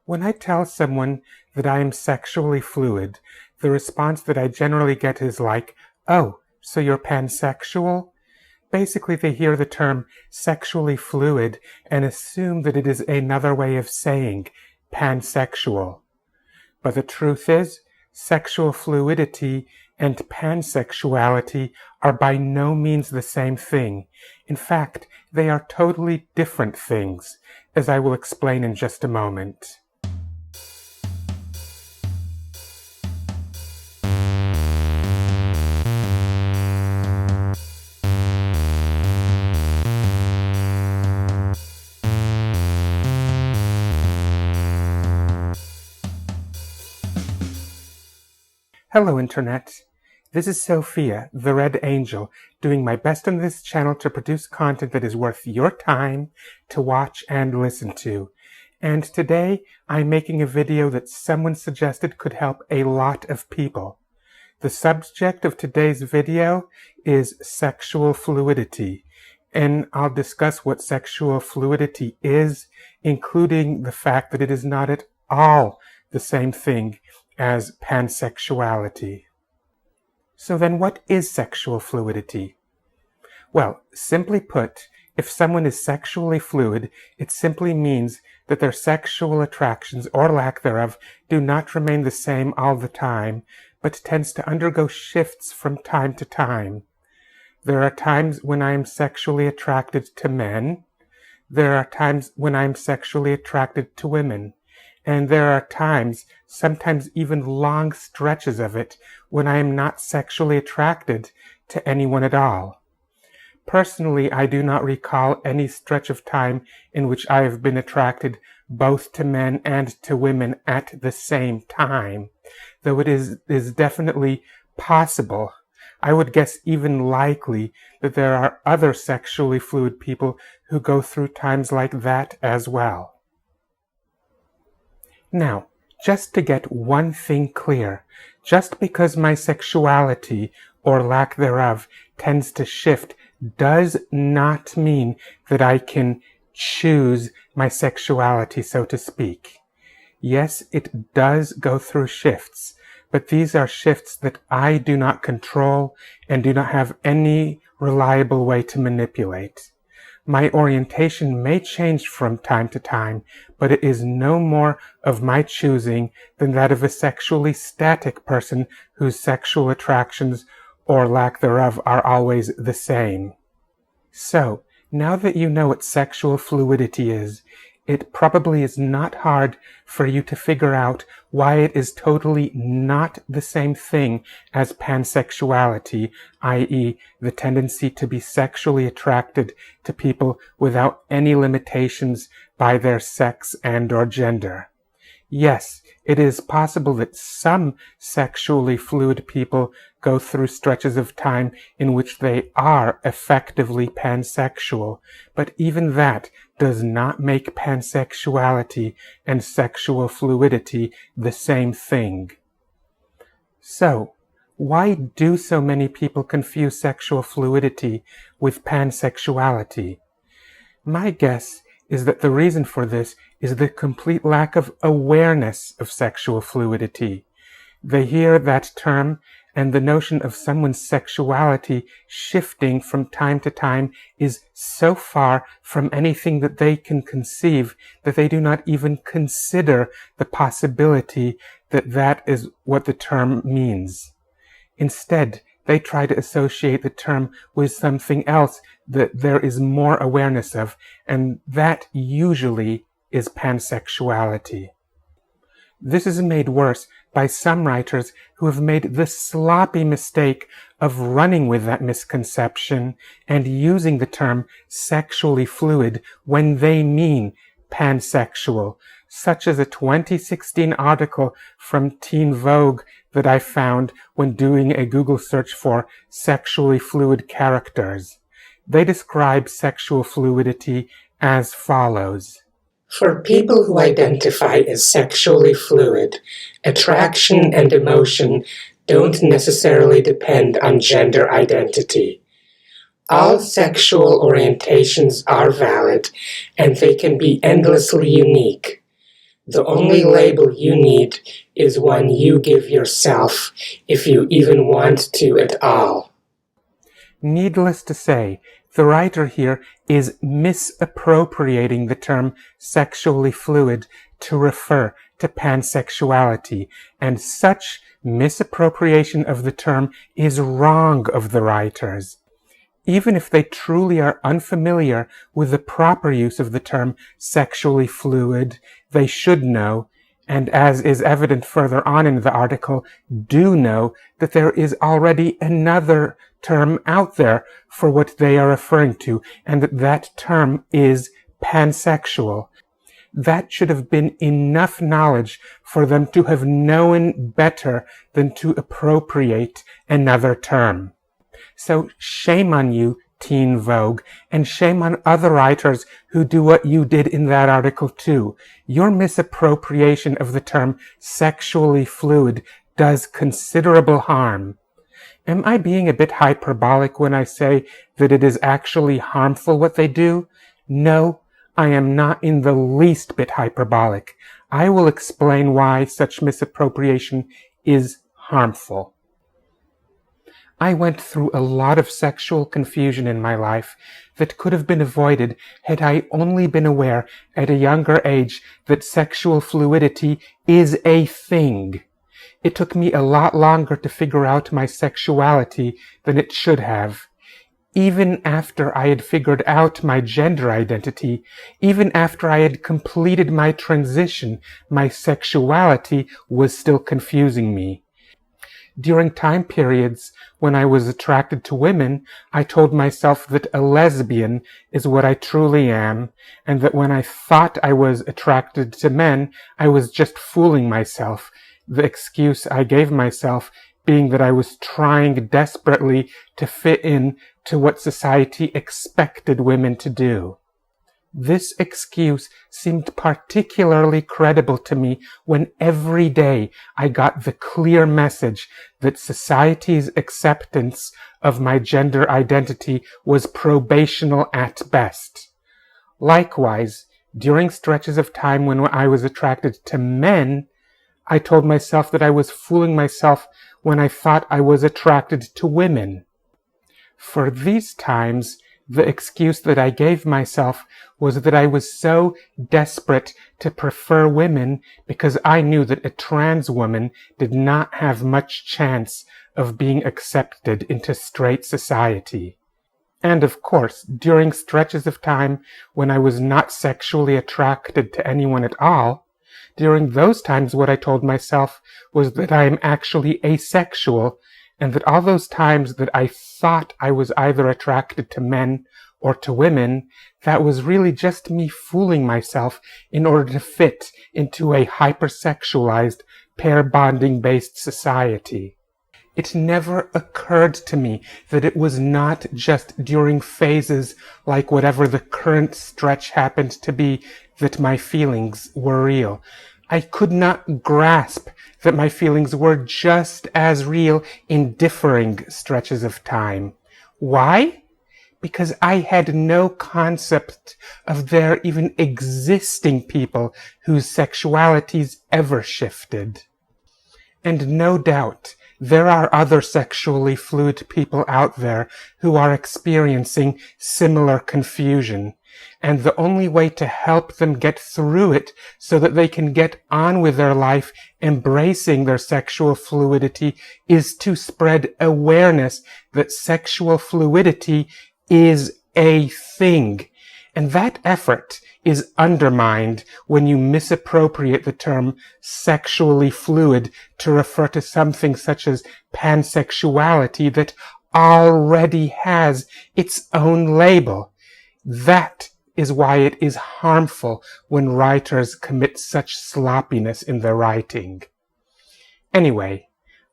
When I tell someone that I am sexually fluid, the response that I generally get is like, "Oh, so you're pansexual?" Basically, they hear the term sexually fluid and assume that it is another way of saying pansexual. But the truth is, sexual fluidity and pansexuality are by no means the same thing. In fact, they are totally different things, as I will explain in just a moment. Hello, Internet. This is Sophia, the Red Angel, doing my best on this channel to produce content that is worth your time to watch and listen to. And today, I'm making a video that someone suggested could help a lot of people. The subject of today's video is sexual fluidity, and I'll discuss what sexual fluidity is, including the fact that it is not at all the same thing as pansexuality. So then what is sexual fluidity? Well, simply put, if someone is sexually fluid, it simply means that their sexual attractions or lack thereof do not remain the same all the time, but tends to undergo shifts from time to time. There are times when I am sexually attracted to men. There are times when I am sexually attracted to women. And there are times, sometimes even long stretches of it, when I am not sexually attracted to anyone at all. Personally, I do not recall any stretch of time in which I have been attracted both to men and to women at the same time, though it is definitely possible. I would guess even likely that there are other sexually fluid people who go through times like that as well. Now, just to get one thing clear, just because my sexuality, or lack thereof, tends to shift does not mean that I can choose my sexuality, so to speak. Yes, it does go through shifts, but these are shifts that I do not control and do not have any reliable way to manipulate. My orientation may change from time to time, but it is no more of my choosing than that of a sexually static person whose sexual attractions or lack thereof are always the same. So, now that you know what sexual fluidity is, it probably is not hard for you to figure out why it is totally not the same thing as pansexuality, i.e., the tendency to be sexually attracted to people without any limitations by their sex and/or gender. Yes, it is possible that some sexually fluid people go through stretches of time in which they are effectively pansexual, but even that does not make pansexuality and sexual fluidity the same thing. So, why do so many people confuse sexual fluidity with pansexuality? My guess is that the reason for this is the complete lack of awareness of sexual fluidity. They hear that term, and the notion of someone's sexuality shifting from time to time is so far from anything that they can conceive that they do not even consider the possibility that that is what the term means. Instead, they try to associate the term with something else that there is more awareness of, and that usually is pansexuality. This is made worse by some writers who have made the sloppy mistake of running with that misconception and using the term sexually fluid when they mean pansexual, such as a 2016 article from Teen Vogue that I found when doing a Google search for sexually fluid characters. They describe sexual fluidity as follows. For people who identify as sexually fluid, attraction and emotion don't necessarily depend on gender identity. All sexual orientations are valid, and they can be endlessly unique. The only label you need is one you give yourself, if you even want to at all. Needless to say, the writer here is misappropriating the term sexually fluid to refer to pansexuality, and such misappropriation of the term is wrong of the writers. Even if they truly are unfamiliar with the proper use of the term sexually fluid, they should know, and as is evident further on in the article, do know that there is already another term out there for what they are referring to, and that term is pansexual. That should have been enough knowledge for them to have known better than to appropriate another term. So shame on you, Teen Vogue, and shame on other writers who do what you did in that article too. Your misappropriation of the term sexually fluid does considerable harm. Am I being a bit hyperbolic when I say that it is actually harmful what they do? No, I am not in the least bit hyperbolic. I will explain why such misappropriation is harmful. I went through a lot of sexual confusion in my life that could have been avoided had I only been aware at a younger age that sexual fluidity is a thing. It took me a lot longer to figure out my sexuality than it should have. Even after I had figured out my gender identity, even after I had completed my transition, my sexuality was still confusing me. During time periods when I was attracted to women, I told myself that a lesbian is what I truly am, and that when I thought I was attracted to men, I was just fooling myself, the excuse I gave myself being that I was trying desperately to fit in to what society expected women to do. This excuse seemed particularly credible to me when every day I got the clear message that society's acceptance of my gender identity was probational at best. Likewise, during stretches of time when I was attracted to men, I told myself that I was fooling myself when I thought I was attracted to women. For these times, the excuse that I gave myself was that I was so desperate to prefer women because I knew that a trans woman did not have much chance of being accepted into straight society. And of course, during stretches of time when I was not sexually attracted to anyone at all, during those times what I told myself was that I am actually asexual, and that all those times that I thought I was either attracted to men or to women, that was really just me fooling myself in order to fit into a hypersexualized, pair-bonding-based society. It never occurred to me that it was not just during phases like whatever the current stretch happened to be that my feelings were real. I could not grasp that my feelings were just as real in differing stretches of time. Why? Because I had no concept of there even existing people whose sexualities ever shifted. And no doubt, there are other sexually fluid people out there who are experiencing similar confusion. And the only way to help them get through it so that they can get on with their life embracing their sexual fluidity is to spread awareness that sexual fluidity is a thing. And that effort is undermined when you misappropriate the term sexually fluid to refer to something such as pansexuality that already has its own label. That is why it is harmful when writers commit such sloppiness in their writing. Anyway,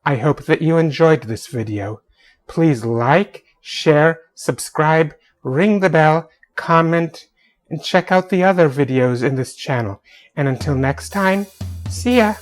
I hope that you enjoyed this video. Please like, share, subscribe, ring the bell, comment, and check out the other videos in this channel. And until next time, see ya!